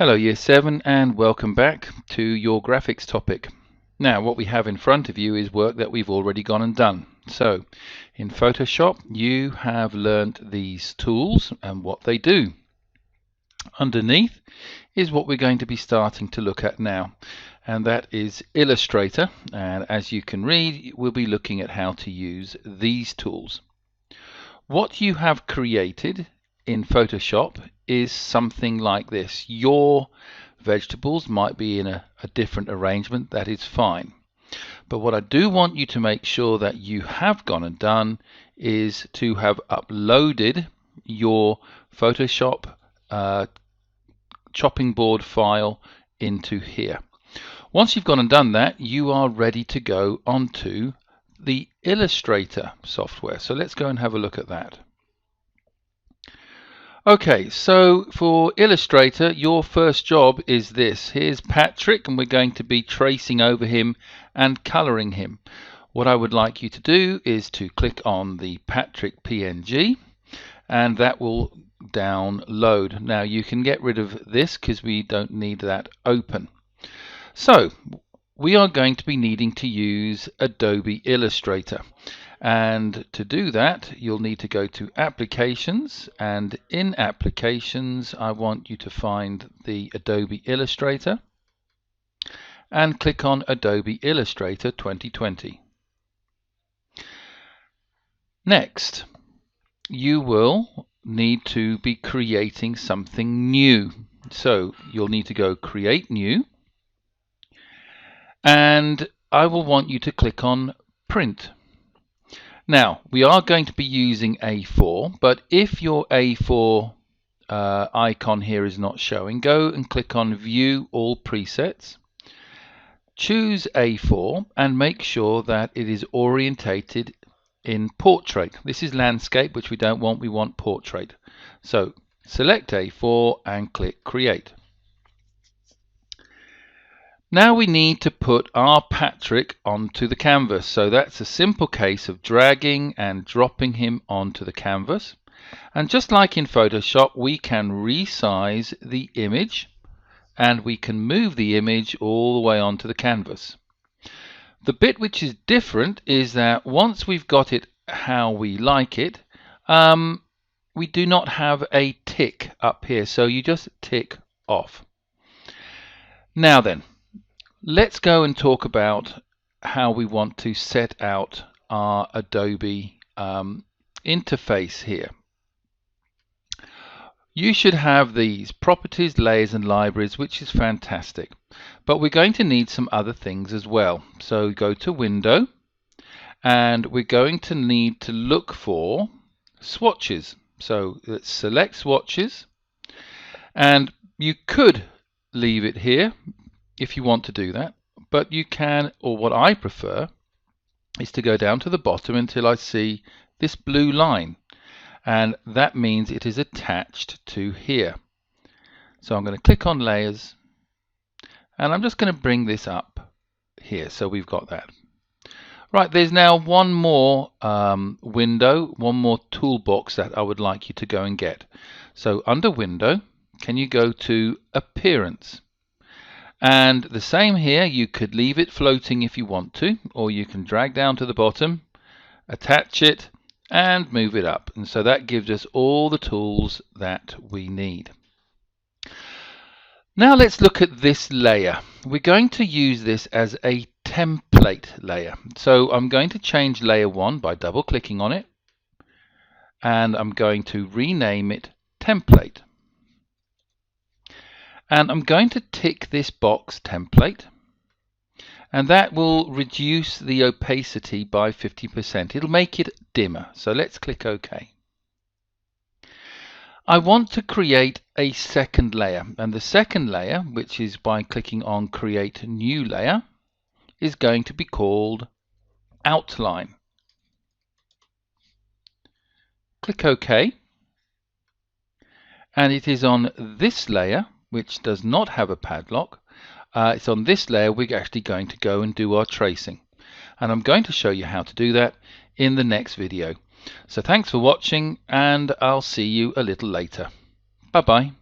Hello Year 7 and welcome back to your graphics topic. Now what we have in front of you is work that we've already gone and done. So in Photoshop you have learnt these tools and what they do. Underneath is what we're going to be starting to look at now, and that is Illustrator, and as you can read we'll be looking at how to use these tools. What you have created in Photoshop is something like this. Your vegetables might be in a different arrangement, that is fine. But what I do want you to make sure that you have gone and done is to have uploaded your Photoshop chopping board file into here. Once you've gone and done that, you are ready to go onto the Illustrator software. So let's go and have a look at that. Okay, so for Illustrator, your first job is this. Here's Patrick, and we're going to be tracing over him and coloring him. What I would like you to do is to click on the Patrick PNG, and that will download. Now you can get rid of this because we don't need that open. So we are going to be needing to use Adobe Illustrator. And to do that, you'll need to go to Applications, and in Applications, I want you to find the Adobe Illustrator and click on Adobe Illustrator 2020. Next, you will need to be creating something new. So you'll need to go Create New, and I will want you to click on Print. Now, we are going to be using A4, but if your A4 icon here is not showing, go and click on View All Presets. Choose A4 and make sure that it is orientated in portrait. This is landscape, which we don't want, we want portrait. So select A4 and click Create. Now we need to put our Patrick onto the canvas. So that's a simple case of dragging and dropping him onto the canvas. And just like in Photoshop, we can resize the image and we can move the image all the way onto the canvas. The bit which is different is that once we've got it how we like it, we do not have a tick up here. So you just tick off. Now then, let's go and talk about how we want to set out our Adobe interface here. You should have these properties, layers and libraries, which is fantastic. But we're going to need some other things as well. So go to Window, and we're going to need to look for swatches. So let's select swatches, and you could leave it here if you want to do that, but you can, or what I prefer is to go down to the bottom until I see this blue line, and that means it is attached to here. So I'm going to click on Layers, and I'm just going to bring this up here, so we've got that. Right, there's now one more window, one more toolbox that I would like you to go and get. So under Window, can you go to Appearance? And the same here, you could leave it floating if you want to, or you can drag down to the bottom, attach it, and move it up. And so that gives us all the tools that we need. Now let's look at this layer. We're going to use this as a template layer. So I'm going to change layer 1 by double clicking on it, and I'm going to rename it Template. And I'm going to tick this box Template, and that will reduce the opacity by 50%. It'll make it dimmer. So let's click OK. I want to create a second layer, and the second layer, which is by clicking on Create New Layer, is going to be called Outline. Click OK, and it is on this layer, which does not have a padlock. It's on this layer we're actually going to go and do our tracing, and I'm going to show you how to do that in the next video. So thanks for watching, and I'll see you a little later. Bye bye.